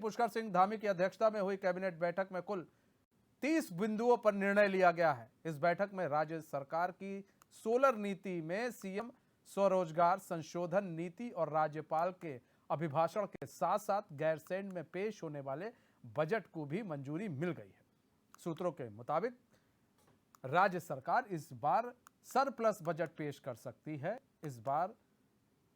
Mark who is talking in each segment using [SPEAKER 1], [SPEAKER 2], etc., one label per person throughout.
[SPEAKER 1] पुष्कर सिंह धामी की अध्यक्षता में हुई कैबिनेट बैठक में कुल 30 बिंदुओं पर निर्णय लिया गया है। इस बैठक में राज्य सरकार की सोलर नीति में सीएम स्वरोजगार संशोधन नीति और राज्यपाल के अभिभाषण के साथ साथ गैरसैंण में पेश होने वाले बजट को भी मंजूरी मिल गई है। सूत्रों के मुताबिक राज्य सरकार इस बार सरप्लस बजट पेश कर सकती है। इस बार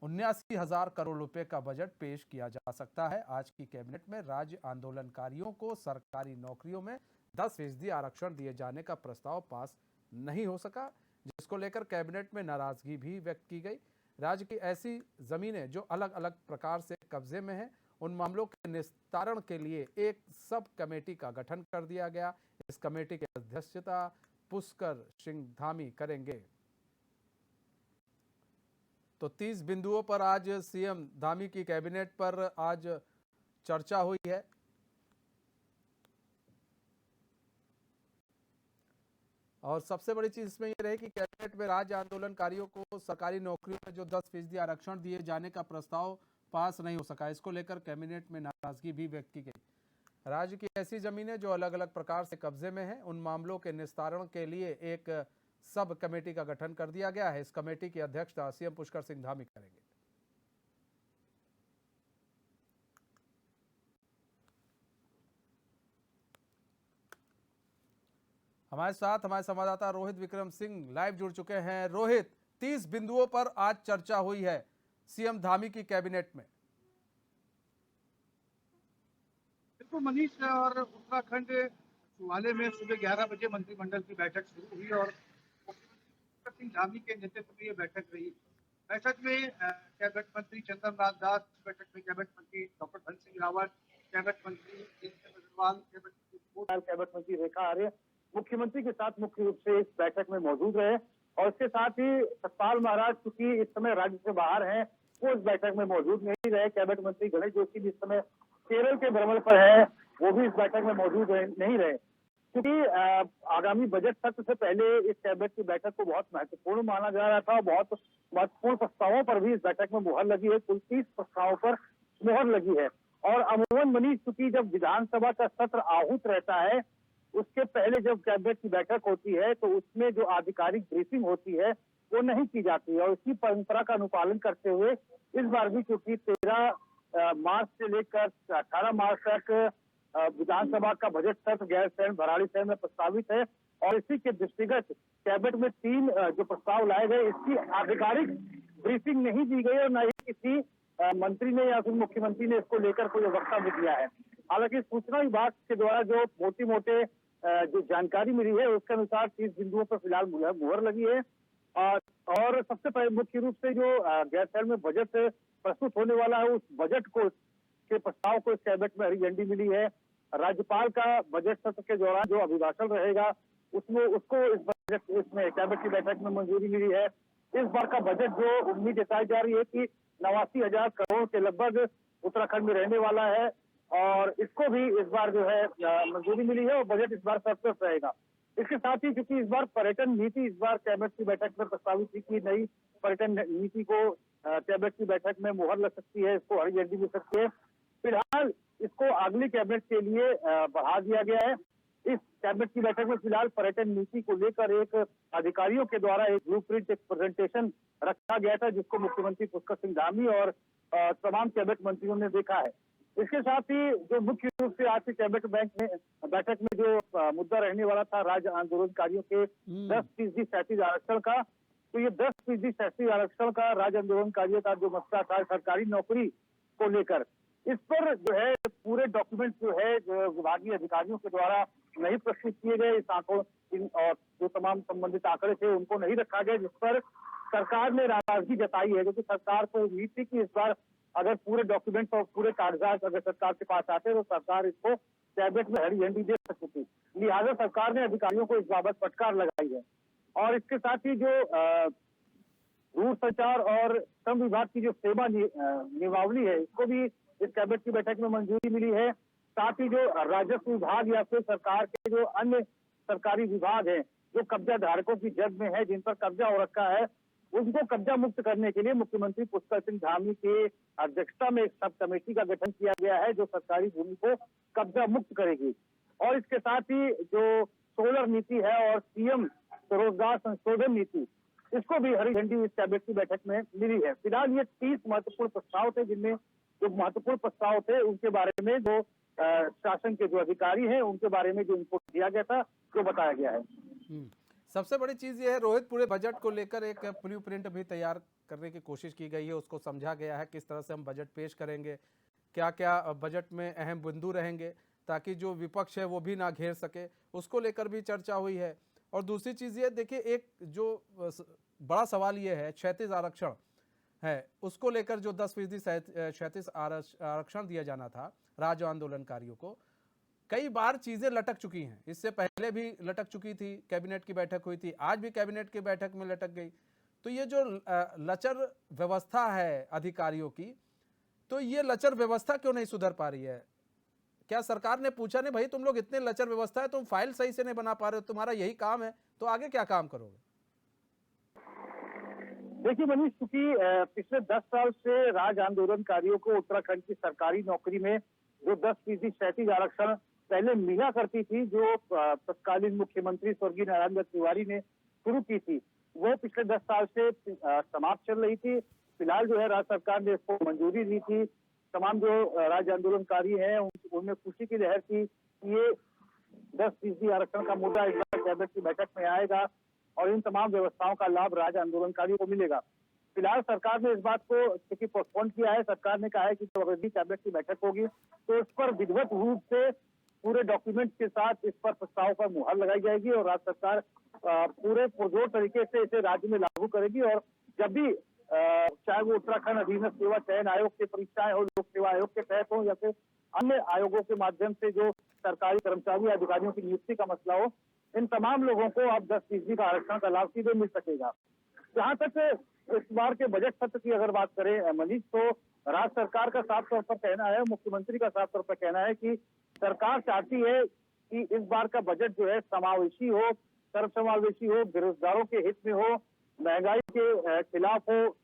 [SPEAKER 1] 79,000 करोड़ रुपए का बजट पेश किया जा सकता है। आज की कैबिनेट में राज्य आंदोलनकारियों को सरकारी नौकरियों में 10% आरक्षण दिए जाने का प्रस्ताव पास नहीं हो सका, जिसको लेकर कैबिनेट में नाराजगी भी व्यक्त की गई। राज्य की ऐसी जमीनें जो अलग अलग प्रकार से कब्जे में हैं, उन मामलों के निस्तारण के लिए एक सब कमेटी का गठन कर दिया गया। इस कमेटी की अध्यक्षता पुष्कर सिंह धामी करेंगे। तो 30 बिंदुओं पर आज सीएम धामी की कैबिनेट पर आज चर्चा हुई है। और सबसे बड़ी चीज इसमें यह रही कि कैबिनेट में राज्य आंदोलनकारियों को सरकारी नौकरियों में जो 10% आरक्षण दिए जाने का प्रस्ताव पास नहीं हो सका, इसको लेकर कैबिनेट में नाराजगी भी व्यक्त की गई। राज्य की ऐसी जमीनें जो अलग अलग प्रकार से कब्जे में हैं, उन मामलों के निस्तारण के लिए एक सब कमेटी का गठन कर दिया गया है। इस कमेटी की अध्यक्षता सीएम पुष्कर सिंह धामी करेंगे। हमारे साथ हमारे संवाददाता रोहित विक्रम सिंह लाइव जुड़ चुके हैं। रोहित, 30 बिंदुओं पर आज चर्चा हुई है सीएम धामी की कैबिनेट में।
[SPEAKER 2] बिल्कुल मनीष, और उत्तराखंड सचिवालय में सुबह 11 बजे मंत्रिमंडल की बैठक शुरू हुई और पुष्कर सिंह धामी के नेतृत्व में ये बैठक रही। बैठक में कैबिनेट मंत्री चंदन राज दास, बैठक में कैबिनेट मंत्री डॉक्टर धन सिंह रावत, कैबिनेट मंत्री जितेंद्र अग्रवाल, कैबिनेट मंत्री रेखा आर्य मुख्यमंत्री के साथ मुख्य रूप से इस बैठक में मौजूद रहे। और इसके साथ ही सतपाल महाराज, चूंकि इस समय राज्य से बाहर हैं, वो इस बैठक में मौजूद नहीं रहे। कैबिनेट मंत्री गणेश जोशी भी इस समय केरल के भ्रमण पर है, वो भी इस बैठक में मौजूद नहीं रहे। क्योंकि आगामी बजट सत्र से पहले इस कैबिनेट की बैठक को बहुत महत्वपूर्ण माना जा रहा था। बहुत महत्वपूर्ण प्रस्तावों पर भी इस बैठक में मुहर लगी है। कुल 30 प्रस्तावों पर मुहर लगी है। और अमूमन मनीष, चूंकि जब विधानसभा का सत्र आहूत रहता है, उसके पहले जब कैबिनेट की बैठक होती है तो उसमें जो आधिकारिक ब्रीफिंग होती है वो नहीं की जाती है। और इसी परंपरा का अनुपालन करते हुए इस बार भी, क्योंकि 13 मार्च से लेकर 18 मार्च तक विधानसभा का बजट सत्र गैरसैंण भराड़ीसैंण में प्रस्तावित है, और इसी के दृष्टिगत कैबिनेट में 3 जो प्रस्ताव लाए गए, इसकी आधिकारिक ब्रीफिंग नहीं दी गई और न ही किसी मंत्री ने या फिर मुख्यमंत्री ने इसको लेकर कोई वक्तव्य दिया है। हालांकि सूचना विभाग के द्वारा जो मोटे जो जानकारी मिली है उसके अनुसार 30 बिंदुओं पर फिलहाल मुहर लगी है। और सबसे पहले मुख्य रूप से जो गैरसैंण में बजट प्रस्तुत होने वाला है, उस बजट को के प्रस्ताव को इस कैबिनेट में हरी झंडी मिली है। राज्यपाल का बजट सत्र के दौरान जो अभिभाषण रहेगा उसमें उसको इसमें कैबिनेट की बैठक में मंजूरी मिली है। इस बार का बजट जो उम्मीद जताई जा रही है कि 89,000 करोड़ के लगभग उत्तराखंड में रहने वाला है, और इसको भी इस बार जो है मंजूरी मिली है और बजट इस बार सरप्लस रहेगा। इसके साथ ही क्योंकि इस बार पर्यटन नीति इस बार कैबिनेट की बैठक में प्रस्तावित थी कि नई पर्यटन नीति को कैबिनेट की बैठक में मुहर लग सकती है, इसको हरी झंडी मिल सकती है। फिलहाल इसको अगली कैबिनेट के लिए बढ़ा दिया गया है। इस कैबिनेट की बैठक में फिलहाल पर्यटन नीति को लेकर एक अधिकारियों के द्वारा एक ब्लूप्रिंट, एक प्रेजेंटेशन रखा गया था, जिसको मुख्यमंत्री पुष्कर सिंह धामी और तमाम कैबिनेट मंत्रियों ने देखा है। इसके साथ ही जो मुख्य रूप से आज की कैबिनेट बैठक में जो मुद्दा रहने वाला था राज्य आंदोलनकारियों के 10% क्षैतिज आरक्षण का, तो ये 10% क्षैतिज आरक्षण का राज्य आंदोलनकारियों का जो मसला था सरकारी नौकरी को लेकर, इस पर जो है पूरे डॉक्यूमेंट जो है विभागीय अधिकारियों के द्वारा नहीं प्रस्तुत किए गए। इस आंकड़ों और जो तमाम संबंधित आंकड़े थे उनको नहीं रखा गया, जिस पर सरकार ने नाराजगी जताई है। क्योंकि सरकार को उम्मीद थी कि इस बार अगर पूरे डॉक्यूमेंट और पूरे कागजात अगर सरकार के पास आते तो सरकार इसको कैबिनेट में हरी झंडी दे सकती थी। लिहाजा सरकार ने अधिकारियों को इस बाबत फटकार लगाई है। और इसके साथ ही जो दूरसंचार और श्रम विभाग की जो सेवा नियमावली है, इसको भी इस कैबिनेट की बैठक में मंजूरी मिली है। साथ ही जो राजस्व विभाग या फिर सरकार के जो अन्य सरकारी विभाग हैं जो कब्जा धारकों की जद में है, जिन पर कब्जा हो रखा है,
[SPEAKER 3] उनको कब्जा मुक्त करने के लिए मुख्यमंत्री पुष्कर सिंह धामी के अध्यक्षता में एक सब कमेटी का गठन किया गया है जो सरकारी भूमि को कब्जा मुक्त करेगी। और इसके साथ ही जो सोलर नीति है और सीएम स्वरोजगार संशोधन नीति, इसको भी हरी झंडी इस कैबिनेट की बैठक में मिली है। फिलहाल ये 30 महत्वपूर्ण प्रस्ताव थे, जिनमें जो महत्वपूर्ण प्रस्ताव थे उनके बारे में जो शासन के जो अधिकारी हैं उनके बारे में जो इनपुट दिया गया था, जो बताया गया है।
[SPEAKER 1] सबसे बड़ी चीज ये है रोहित, पूरे बजट को लेकर एक ब्लू प्रिंट भी तैयार करने की कोशिश की गई है, उसको समझा गया है किस तरह से हम बजट पेश करेंगे, क्या क्या बजट में अहम बिंदु रहेंगे ताकि जो विपक्ष है वो भी ना घेर सके, उसको लेकर भी चर्चा हुई है। और दूसरी चीज ये देखिए, एक जो बड़ा सवाल ये है क्षैतिज आरक्षण है, उसको लेकर जो 10% क्षैतिज आरक्षण दिया जाना था राज्य आंदोलनकारियों को, कई बार चीजें लटक चुकी हैं। इससे पहले भी लटक चुकी थी, कैबिनेट की बैठक हुई थी, आज भी कैबिनेट की बैठक में लटक गई। तो ये जो लचर व्यवस्था है अधिकारियों की, तो ये लचर व्यवस्था क्यों नहीं सुधर पा रही है? क्या सरकार ने पूछा नहीं भाई तुम लोग इतने लचर व्यवस्था है, तुम फाइल सही से नहीं बना पा रहे हो, तुम्हारा यही काम है, तो आगे क्या काम करोगे?
[SPEAKER 3] देखिए मनीष, चूंकि पिछले 10 साल से राज्य आंदोलनकारियों को उत्तराखंड की सरकारी नौकरी में जो 10% क्षैतिज आरक्षण पहले मिला करती थी, जो तत्कालीन मुख्यमंत्री स्वर्गीय नारायण दत्त तिवारी ने शुरू की थी, वो पिछले 10 साल से समाप्त चल रही थी। फिलहाल जो है राज्य सरकार ने इसको मंजूरी दी थी। तमाम जो राज्य आंदोलनकारी हैं उनमें खुशी की लहर थी कि ये 10% आरक्षण का मुद्दा इस बार कैबिनेट की बैठक में आएगा और इन तमाम व्यवस्थाओं का लाभ राज्य आंदोलनकारियों को मिलेगा। फिलहाल सरकार ने इस बात को क्योंकि पोस्टपोन किया है, सरकार ने कहा है कि जब अभी कैबिनेट की बैठक होगी तो इस पर विधिवत रूप से पूरे डॉक्यूमेंट के साथ इस पर प्रस्ताव पर मुहर लगाई जाएगी और राज्य सरकार पूरे पुरजोर तरीके से इसे राज्य में लागू करेगी। और जब भी चाहे वो उत्तराखंड अधीनस्थ सेवा चयन आयोग की परीक्षाएं हो, लोक सेवा आयोग के तहत हो, या फिर अन्य आयोगों के माध्यम से जो सरकारी कर्मचारी अधिकारियों की नियुक्ति का मसला हो, इन तमाम लोगों को अब 10% का आरक्षण का लाभ सीधे मिल सकेगा। जहाँ तक इस बार के बजट सत्र की अगर बात करें मनीष, तो राज्य सरकार का साफ तौर पर कहना है, मुख्यमंत्री का साफ तौर पर कहना है कि सरकार चाहती है कि इस बार का बजट जो है समावेशी हो, सर्वसमावेशी हो, बेरोजगारों के हित में हो, महंगाई के खिलाफ हो,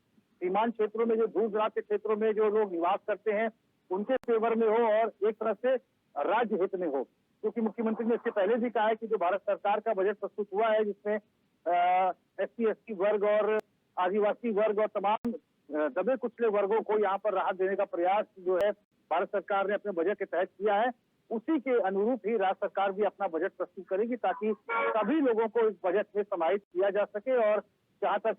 [SPEAKER 3] सीमांत क्षेत्रों में जो दूर दराज के क्षेत्रों में जो लोग निवास करते हैं उनके फेवर में हो और एक तरह से राज्य हित में हो। क्योंकि मुख्यमंत्री ने इससे पहले भी कहा है कि जो भारत सरकार का बजट प्रस्तुत हुआ है, जिसमें SC/ST वर्ग और आदिवासी वर्ग और तमाम दबे कुचले वर्गों को यहाँ पर राहत देने का प्रयास जो है भारत सरकार ने अपने बजट के तहत किया है, उसी के अनुरूप ही राज्य सरकार भी अपना बजट प्रस्तुत करेगी ताकि सभी लोगों को इस बजट में समाहित किया जा सके। और जहाँ तक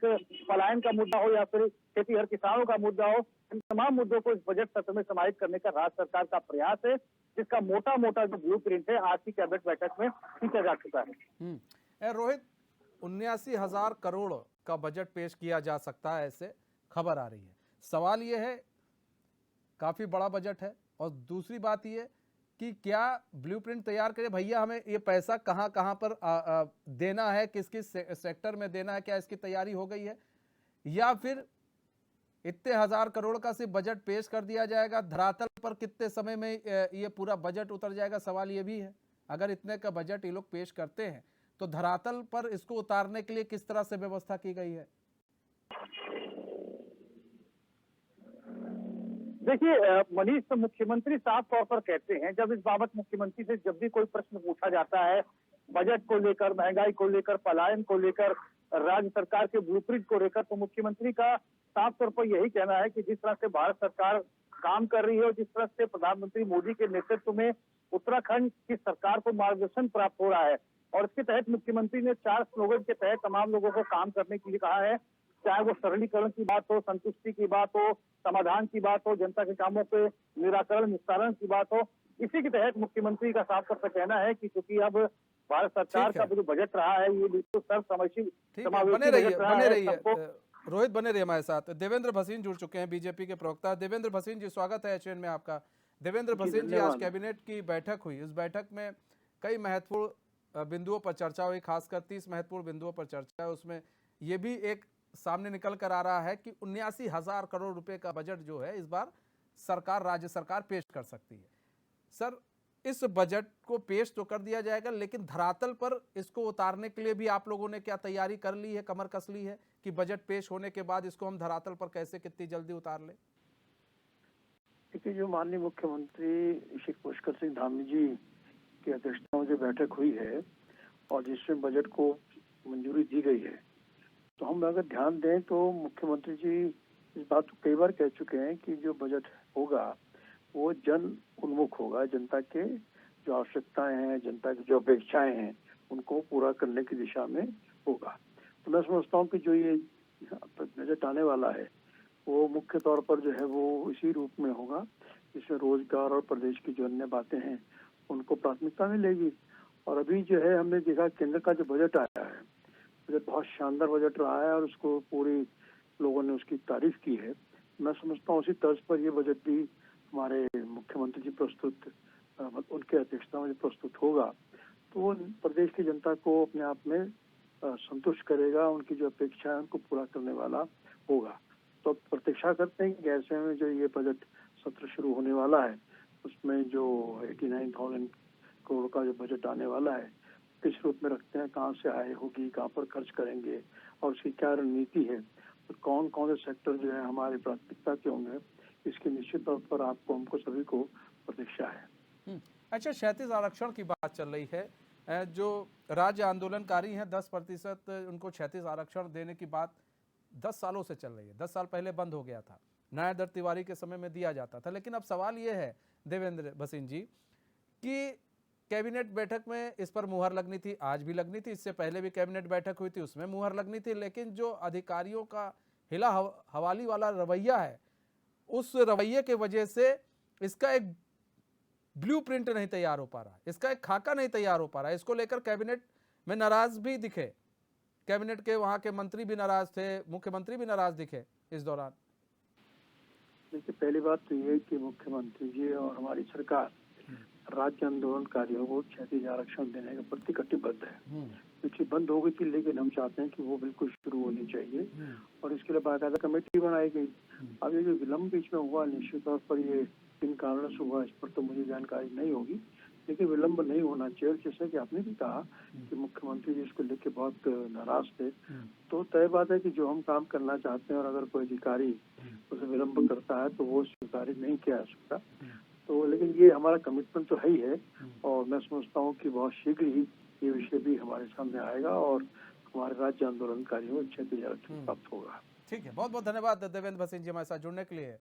[SPEAKER 3] पलायन का मुद्दा हो या फिर खेतीहर किसानों का मुद्दा हो, इन तमाम मुद्दों को इस बजट सत्र में समाहित करने का राज्य सरकार का प्रयास है, जिसका मोटा मोटा जो ब्लू प्रिंट है आज की कैबिनेट बैठक में खींचा जा चुका है।
[SPEAKER 1] रोहित, 79,000 करोड़ का बजट पेश किया जा सकता है, ऐसे खबर आ रही है। सवाल ये है, काफी बड़ा बजट है, और दूसरी बात ये कि क्या ब्लूप्रिंट तैयार करे भैया, हमें ये पैसा कहां कहां पर देना है, किस किस सेक्टर में देना है, क्या इसकी तैयारी हो गई है, या फिर इतने 1000 करोड़ का सिर्फ बजट पेश कर दिया जाएगा, धरातल पर कितने समय में ये पूरा बजट उतर जाएगा? सवाल ये भी है, अगर इतने का बजट ये लोग पेश करते हैं तो धरातल पर इसको उतारने के लिए किस तरह से व्यवस्था की गई है?
[SPEAKER 3] देखिए मनीष, तो मुख्यमंत्री साफ तौर पर कहते हैं, जब इस बाबत मुख्यमंत्री से जब भी कोई प्रश्न पूछा जाता है बजट को लेकर, महंगाई को लेकर, पलायन को लेकर, राज्य सरकार के ब्लूप्रिंट को लेकर, तो मुख्यमंत्री का साफ तौर पर यही कहना है कि जिस तरह से भारत सरकार काम कर रही है और जिस तरह से प्रधानमंत्री मोदी के नेतृत्व में उत्तराखंड की सरकार को मार्गदर्शन प्राप्त हो रहा है, और इसके तहत मुख्यमंत्री ने 4 स्लोगन के तहत तमाम लोगों को काम करने के लिए कहा है। चाहे वो सरलीकरण की बात हो, संतुष्टि की बात हो, समाधान की बात हो, जनता के कामों के निराकरण निस्तारण की बात हो, इसी के तहत मुख्यमंत्री का साफ तौर पर कहना है कि क्योंकि अब भारत सरकार का जो बजट रहा है ये बिल्कुल सर्वसमावेशी बजट रहा है।
[SPEAKER 1] रोहित बने रहिए हमारे साथ। देवेंद्र भसीन जुड़ चुके हैं, बीजेपी के प्रवक्ता। देवेंद्र भसीन जी, स्वागत है एचएन में आपका। देवेंद्र भसीन जी, आज कैबिनेट की बैठक हुई, इस बैठक में कई महत्वपूर्ण बिंदुओं पर चर्चा हुई, खासकर 30 महत्वपूर्ण बिंदुओं पर चर्चा है। उसमें ये भी एक सामने निकल कर आ रहा है कि 79,000 करोड़ रुपए का बजट जो है इस बार सरकार, राज्य सरकार पेश कर सकती है। सर, इस बजट को पेश तो कर दिया जाएगा, लेकिन धरातल पर इसको उतारने के लिए भी आप लोगों ने क्या तैयारी कर ली है, कमर कस ली है? कि बजट पेश होने के बाद इसको हम धरातल पर कैसे कितनी जल्दी उतार लें?
[SPEAKER 4] देखिए, जो माननीय मुख्यमंत्री श्री पुष्कर सिंह धामी जी की अध्यक्षता में जो बैठक हुई है और जिसमें बजट को मंजूरी दी गई है, तो हम अगर ध्यान दें तो मुख्यमंत्री जी इस बात को कई बार कह चुके हैं कि जो बजट होगा वो जन उन्मुख होगा, जनता के जो आवश्यकताएं हैं, जनता की जो अपेक्षाएं हैं, उनको पूरा करने की दिशा में होगा। तो मैं समझता हूँ कि जो ये बजट आने वाला है वो मुख्य तौर पर जो है वो इसी रूप में होगा, जिसमें रोजगार और प्रदेश की जो अन्य बातें हैं उनको प्राथमिकता मिलेगी। और अभी जो है हमने देखा केंद्र का जो बजट आया है, बजट बहुत शानदार बजट रहा है और उसको पूरी लोगों ने उसकी तारीफ की है। मैं समझता हूँ उसी तर्ज पर ये बजट भी हमारे मुख्यमंत्री जी उनके अध्यक्षता में प्रस्तुत होगा, तो वो प्रदेश की जनता को अपने आप में संतुष्ट करेगा, उनकी जो अपेक्षा है उनको पूरा करने वाला होगा। तो प्रतीक्षा करते हैं कि ऐसे में जो ये बजट सत्र शुरू होने वाला है उसमें जो 89,000 करोड़ का जो बजट आने वाला है किस रूप में रखते हैं, कहाँ से आय होगी, कहाँ पर खर्च करेंगे और उसकी क्या रणनीति है, तो कौन कौन से सेक्टर जो है हमारे प्राथमिकता के होंगे, इसकी निश्चित तौर पर हमको सभी को प्रतीक्षा है।
[SPEAKER 1] अच्छा, 37 आरक्षण की बात चल रही है। जो राज्य आंदोलनकारी हैं 10% उनको 36 आरक्षण देने की बात 10 सालों से चल रही है। 10 साल पहले बंद हो गया था, न्यायधर तिवारी के समय में दिया जाता था। लेकिन अब सवाल ये है देवेंद्र भसीन जी कि कैबिनेट बैठक में इस पर मुहर लगनी थी, आज भी लगनी थी, इससे पहले भी कैबिनेट बैठक हुई थी उसमें मुहर लगनी थी, लेकिन जो अधिकारियों का हिला हवाली वाला रवैया है उस रवैये के वजह से इसका एक ब्लूप्रिंट नहीं तैयार हो पा रहा, इसका एक खाका नहीं तैयार हो पा रहा। इसको लेकर कैबिनेट में नाराज भी दिखे, कैबिनेट के वहां के मंत्री भी नाराज थे, मुख्यमंत्री भी नाराज दिखे इस दौरान।
[SPEAKER 4] देखिए, पहली बात तो ये कि मुख्यमंत्री जी और हमारी सरकार राज्य आंदोलनकारियों को 36 आरक्षण देने के प्रति कटिबद्ध है। क्योंकि बंद हो गई थी, लेकिन हम चाहते हैं कि वो बिल्कुल शुरू होनी चाहिए और इसके लिए बाकायदा कमेटी बनाई गई। अब ये जो विलम्ब बीच में हुआ, निश्चित तौर पर ये किन कारणों से हुआ इस पर तो मुझे जानकारी नहीं होगी, लेकिन विलम्ब नहीं होना चाहिए। जैसे कि आपने भी कहा कि मुख्यमंत्री जी इसको लेकर बहुत नाराज थे, तो तय बात है कि जो हम काम करना चाहते हैं और अगर कोई अधिकारी उसे विलम्ब करता है तो वो स्वीकार नहीं किया जा सकता। तो लेकिन ये हमारा कमिटमेंट तो है ही है और मैं समझता हूँ कि बहुत शीघ्र ही ये विषय भी हमारे सामने आएगा और हमारे राज्य आंदोलनकारियों को 36 आरक्षण प्राप्त होगा।
[SPEAKER 1] ठीक है, बहुत बहुत धन्यवाद देवेंद्र भसीन जी हमारे साथ जुड़ने के लिए।